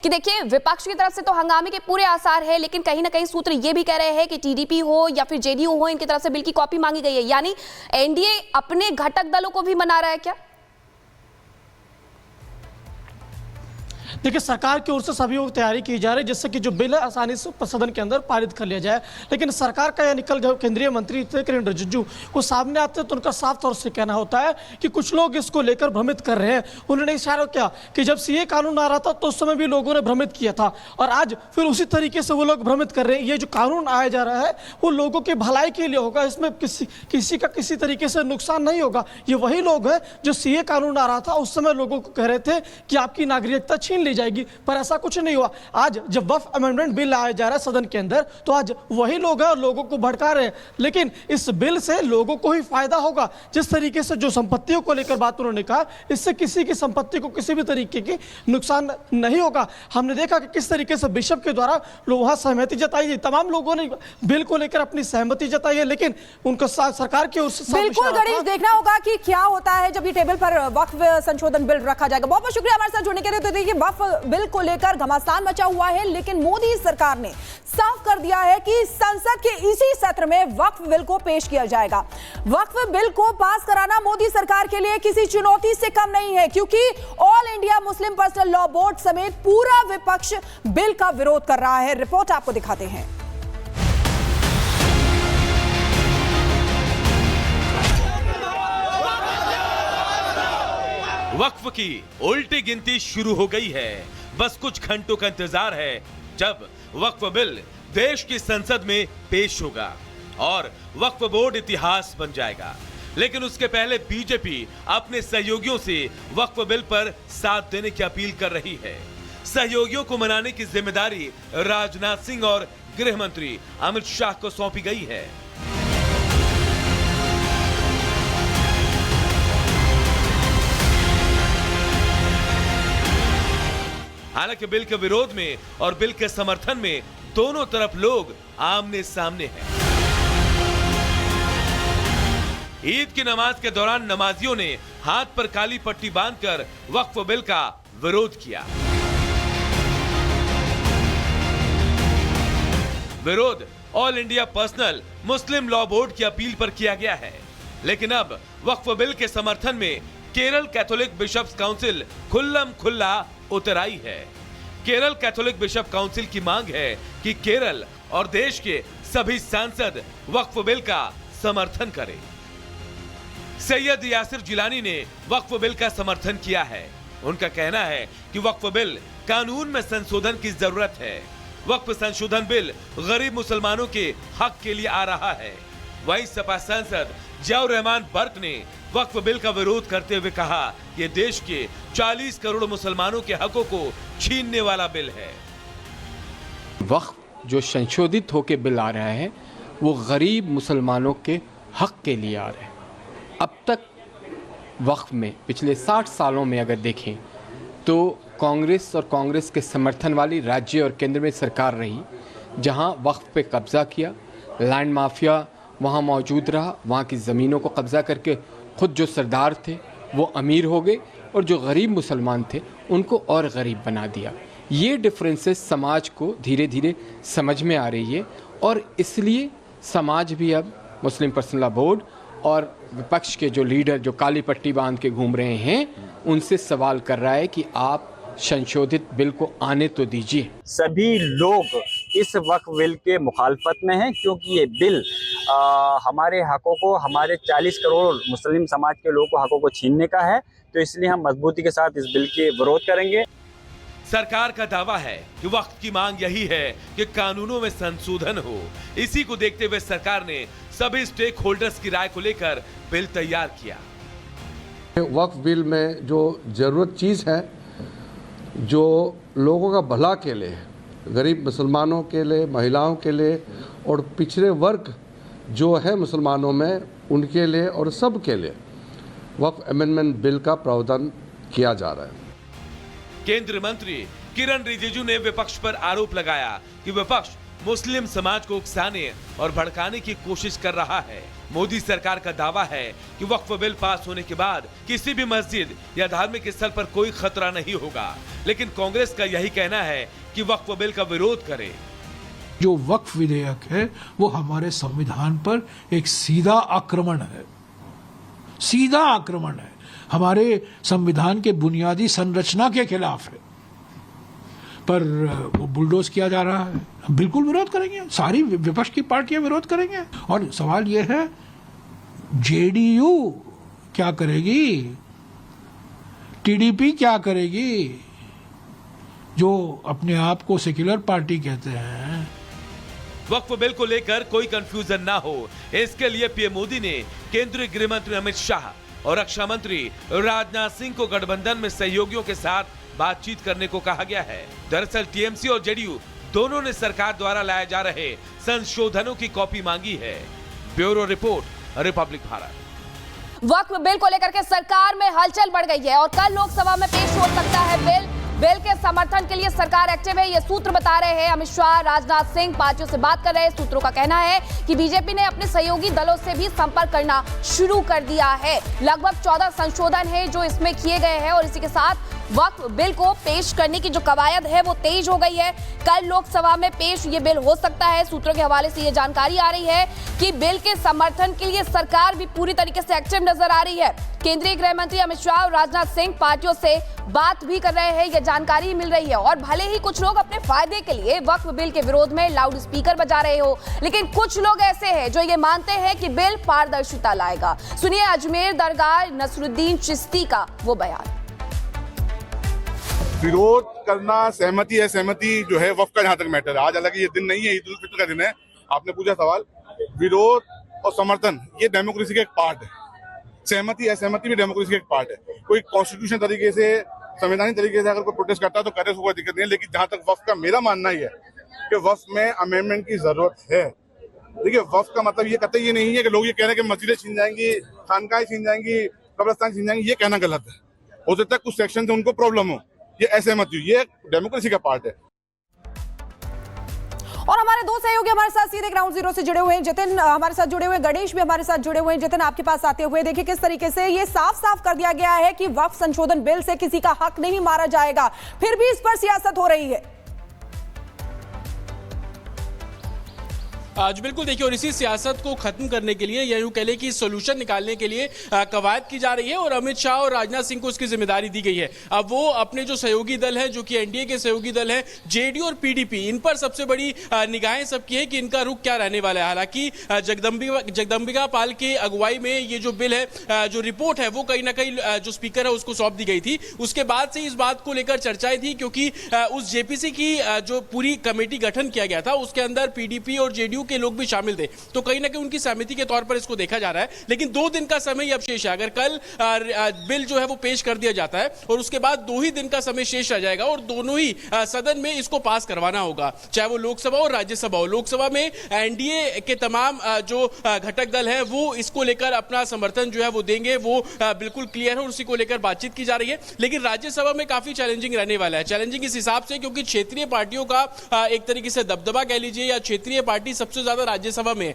कि देखिए विपक्ष की तरफ से तो हंगामे के पूरे आसार है, लेकिन कहीं ना कहीं सूत्र ये भी कह रहे हैं कि टीडीपी हो या फिर जेडीयू हो, इनकी तरफ से बिल की कॉपी मांगी गई है। यानी एनडीए अपने घटक दलों को भी मना रहा है क्या? देखिए, सरकार की ओर से सभी वो तैयारी की जा रही है जिससे कि जो बिल है आसानी से सदन के अंदर पारित कर लिया जाए। लेकिन सरकार का यह निकल जो केंद्रीय मंत्री थे किरण रिजिजू को सामने आते हैं तो उनका साफ तौर से कहना होता है कि कुछ लोग इसको लेकर भ्रमित कर रहे हैं। उन्होंने इशारा किया कि जब सीए कानून आ रहा था तो उस समय भी लोगों ने भ्रमित किया था और आज फिर उसी तरीके से वो लोग भ्रमित कर रहे हैं। ये जो कानून आया जा रहा है वो लोगों की भलाई के लिए होगा, इसमें किसी का किसी तरीके से नुकसान नहीं होगा। ये वही लोग हैं जो सीए कानून आ रहा था उस समय लोगों को कह रहे थे कि आपकी नागरिकता छीन ली जाएगी, पर ऐसा कुछ नहीं हुआ। आज जब वक्फ अमेंडमेंट बिल लाया जा रहा है सदन के अंदर तो आज वही लोग हैं और लोगों को भड़का रहे हैं। लेकिन इस बिल से लोगों को ही फायदा होगा। जिस तरीके से जो संपत्तियों को लेकर बात उन्होंने कहा, इससे किसी की संपत्ति को किसी भी तरीके की नुकसान नहीं होगा। हमने देखा कि किस तरीके से बिशप के द्वारा लोग वहां सहमति जताई गई, तमाम लोगों ने बिल को लेकर अपनी सहमति जताई है, लेकिन उनको सरकार की ओर से बिल्कुल गणेश देखना होगा कि क्या होता है जब ये टेबल पर वक्फ संशोधन बिल रखा जाएगा। बहुत बहुत शुक्रिया हमारे साथ जुड़ने के लिए। तो देखिए, वक्फ बिल को लेकर घमासान मचा हुआ है, लेकिन मोदी सरकार ने साफ कर दिया है कि संसद के इसी सत्र में वक्फ बिल को पेश किया जाएगा। वक्फ बिल को पास कराना मोदी सरकार के लिए किसी चुनौती से कम नहीं है, क्योंकि all India Muslim personal law board समेत पूरा विपक्ष बिल का विरोध कर रहा है। रिपोर्ट आपको दिखाते हैं। वक्फ की उल्टी गिनती शुरू हो गई है। बस कुछ घंटों का इंतजार है जब वक्फ बिल देश की संसद में पेश होगा और वक्फ बोर्ड इतिहास बन जाएगा। लेकिन उसके पहले बीजेपी अपने सहयोगियों से वक्फ बिल पर साथ देने की अपील कर रही है। सहयोगियों को मनाने की जिम्मेदारी राजनाथ सिंह और गृह मंत्री अमित शाह को सौंपी गई है। हालांकि बिल के विरोध में और बिल के समर्थन में दोनों तरफ लोग आमने सामने हैं। ईद की नमाज के दौरान नमाजियों ने हाथ पर काली पट्टी बांधकर वक्फ बिल का विरोध किया। विरोध ऑल इंडिया पर्सनल मुस्लिम लॉ बोर्ड की अपील पर किया गया है। लेकिन अब वक्फ बिल के समर्थन में केरल कैथोलिक बिशप्स काउंसिल खुल्लम खुल्ला उतर आई है। केरल कैथोलिक बिशप काउंसिल की मांग है कि केरल और देश के सभी सांसद वक्फ बिल का समर्थन करें। सैयद यासिर जिलानी ने वक्फ बिल का समर्थन किया है। उनका कहना है कि वक्फ बिल कानून में संशोधन की जरूरत है। वक्फ संशोधन बिल गरीब मुसलमानों के हक के लिए आ रहा है। वहीं सपा सांसद जियाउर रहमान बर्क ने वक्फ बिल का विरोध करते हुए कहा कि देश के 40 करोड़ मुसलमानों के हकों को छीनने वाला बिल है। वक्फ जो संशोधित होकर बिल आ रहा है वो गरीब मुसलमानों के हक के लिए आ रहा है। अब तक वक्फ में पिछले 60 सालों में अगर देखें तो कांग्रेस और कांग्रेस के समर्थन वाली राज्य और केंद्र में सरकार रही, जहां वक्फ पे कब्जा किया, लैंड माफिया वहाँ मौजूद रहा, वहाँ की ज़मीनों को कब्जा करके खुद जो सरदार थे वो अमीर हो गए और जो गरीब मुसलमान थे उनको और गरीब बना दिया। ये डिफरेंसेस समाज को धीरे धीरे समझ में आ रही है और इसलिए समाज भी अब मुस्लिम पर्सनल लॉ बोर्ड और विपक्ष के जो लीडर जो काली पट्टी बांध के घूम रहे हैं उनसे सवाल कर रहा है कि आप संशोधित बिल को आने तो दीजिए। सभी लोग इस वक्फ बिल के मुखालफत में हैं, क्योंकि ये बिल हमारे हकों को, हमारे 40 करोड़ मुस्लिम समाज के लोगों को हकों को छीनने का है। तो इसलिए हम मजबूती के साथ इस बिल के विरोध करेंगे। सरकार का दावा है कि वक्त की मांग यही है कि कानूनों में संशोधन हो। इसी को देखते हुए सरकार ने सभी स्टेक होल्डर्स की राय को लेकर बिल तैयार किया। वक्फ बिल में जो जरूरत चीज है, जो लोगों का भला के लिए, गरीब मुसलमानों के लिए, महिलाओं के लिए और पिछड़े वर्ग जो है मुसलमानों में उनके लिए और सब के लिए वक्फ अमेंडमेंट बिल का प्रावधान किया जा रहा है। केंद्रीय मंत्री किरण रिजिजू ने विपक्ष पर आरोप लगाया कि विपक्ष मुस्लिम समाज को उकसाने और भड़काने की कोशिश कर रहा है। मोदी सरकार का दावा है कि वक्फ बिल पास होने के बाद किसी भी मस्जिद या धार्मिक स्थल पर कोई खतरा नहीं होगा, लेकिन कांग्रेस का यही कहना है कि वक्फ बिल का विरोध करे। जो वक्फ विधेयक है वो हमारे संविधान पर एक सीधा आक्रमण है, सीधा आक्रमण है, हमारे संविधान के बुनियादी संरचना के खिलाफ है, पर वो बुलडोज किया जा रहा है। हम बिल्कुल विरोध करेंगे, सारी विपक्ष की पार्टियां विरोध करेंगे। और सवाल ये है जेडीयू क्या करेगी, टीडीपी क्या करेगी, जो अपने आप को सेक्युलर पार्टी कहते हैं। वक्फ बिल को लेकर कोई कंफ्यूजन ना हो, इसके लिए पीएम मोदी ने केंद्रीय गृह मंत्री अमित शाह और रक्षा मंत्री राजनाथ सिंह को गठबंधन में सहयोगियों के साथ बातचीत करने को कहा गया है। दरअसल टीएमसी और जेडीयू दोनों ने सरकार द्वारा लाए जा रहे संशोधनों की कॉपी मांगी है। Bureau report, republic Bharat. वक्फ बिल को लेकर के सरकार में हलचल बढ़ गई है और कल लोकसभा में पेश हो सकता है बिल के समर्थन के लिए सरकार एक्टिव है, ये सूत्र बता रहे हैं। अमित शाह, राजनाथ सिंह पार्टियों से बात कर रहे हैं। सूत्रों का कहना है कि बीजेपी ने अपने सहयोगी दलों से भी संपर्क करना शुरू कर दिया है। लगभग 14 संशोधन है जो इसमें किए गए हैं और इसी के साथ वक्फ बिल को पेश करने की जो कवायद है वो तेज हो गई है। कल लोकसभा में पेश ये बिल हो सकता है। सूत्रों के हवाले से ये जानकारी आ रही है कि बिल के समर्थन के लिए सरकार भी पूरी तरीके से एक्टिव नजर आ रही है। केंद्रीय गृह मंत्री अमित शाह और राजनाथ सिंह पार्टियों से बात भी कर रहे हैं, ये जानकारी मिल रही है। और भले ही कुछ लोग अपने फायदे के लिए वक्फ बिल के विरोध में लाउड स्पीकर बजा रहे हो, लेकिन कुछ लोग ऐसे हैं जो ये मानते हैं कि बिल पारदर्शिता लाएगा। सुनिए अजमेर दरगाह नसरुद्दीन चिश्ती का वो बयान। विरोध करना सहमति है, सहमति जो है वक्फ का जहां तक मैटर है। आज हालांकि ये दिन नहीं है, ईद उल फित्र का दिन है। आपने पूछा सवाल, विरोध और समर्थन ये डेमोक्रेसी का एक पार्ट है। सहमति है, सहमति भी डेमोक्रेसी का एक पार्ट है। कोई कॉन्स्टिट्यूशन तरीके से, संवैधानिक तरीके से अगर कोई प्रोटेस्ट करता है तो करे, कोई दिक्कत नहीं है। लेकिन जहां तक वक्फ का मेरा मानना ही है कि वक्फ में अमेंडमेंट की जरूरत है। देखिए, वक्फ का मतलब ये कतई ये नहीं है कि लोग ये कह रहे हैं कि मस्जिदें छीन जाएंगी, खानकाएं छीन जाएंगी, कब्रिस्तान छीन जाएंगी। ये कहना गलत है। हो सकता है कुछ सेक्शन से उनको प्रॉब्लम हो, ये असहमति, ये डेमोक्रेसी का पार्ट है। और हमारे दो सहयोगी हमारे साथ सीधे ग्राउंड जीरो से जुड़े हुए हैं। जितिन हमारे साथ जुड़े हुए, गणेश भी हमारे साथ जुड़े हुए हैं। जितिन, आपके पास आते हुए देखिए किस तरीके से ये साफ साफ कर दिया गया है कि वक्फ संशोधन बिल से किसी का हक नहीं मारा जाएगा, फिर भी इस पर सियासत हो रही है। आज बिल्कुल देखिए, और इसी सियासत को खत्म करने के लिए या यूं कह लें कि सोल्यूशन निकालने के लिए कवायद की जा रही है और अमित शाह और राजनाथ सिंह को उसकी जिम्मेदारी दी गई है। अब वो अपने जो सहयोगी दल हैं, जो कि एनडीए के सहयोगी दल हैं, जेडीयू और पीडीपी, इन पर सबसे बड़ी निगाहें सबकी है कि इनका रुख क्या रहने वाला है। हालांकि जगदम्बिका पाल की अगुवाई में ये जो बिल है, जो रिपोर्ट है, वो कहीं ना कहीं जो स्पीकर है उसको सौंप दी गई थी। उसके बाद से इस बात को लेकर चर्चाएं थी, क्योंकि उस जेपीसी की जो पूरी कमेटी गठन किया गया था उसके अंदर पीडीपी और जेडीयू के लोग भी शामिल थे, तो कहीं ना कहीं उनकी सहमति के तौर पर इसको देखा जा रहा है। लेकिन 2 दिन का समय ही अब शेष है। अगर कल बिल जो है वो पेश कर दिया जाता है और उसके बाद 2 ही दिन का समय शेष रह जाएगा और दोनों ही सदन में इसको पास करवाना होगा, चाहे वो लोकसभा और राज्यसभा हो। लोकसभा में एनडीए के तमाम जो घटक दल है वो इसको लेकर अपना समर्थन जो है वो देंगे, वो बिल्कुल क्लियर है और उसी को लेकर बातचीत की जा रही है। लेकिन राज्यसभा में काफी चैलेंजिंग रहने वाला है। चैलेंजिंग इस हिसाब से क्योंकि क्षेत्रीय पार्टियों का एक तरीके से दबदबा कह लीजिए, या क्षेत्रीय पार्टी सबसे ज्यादा राज्यसभा में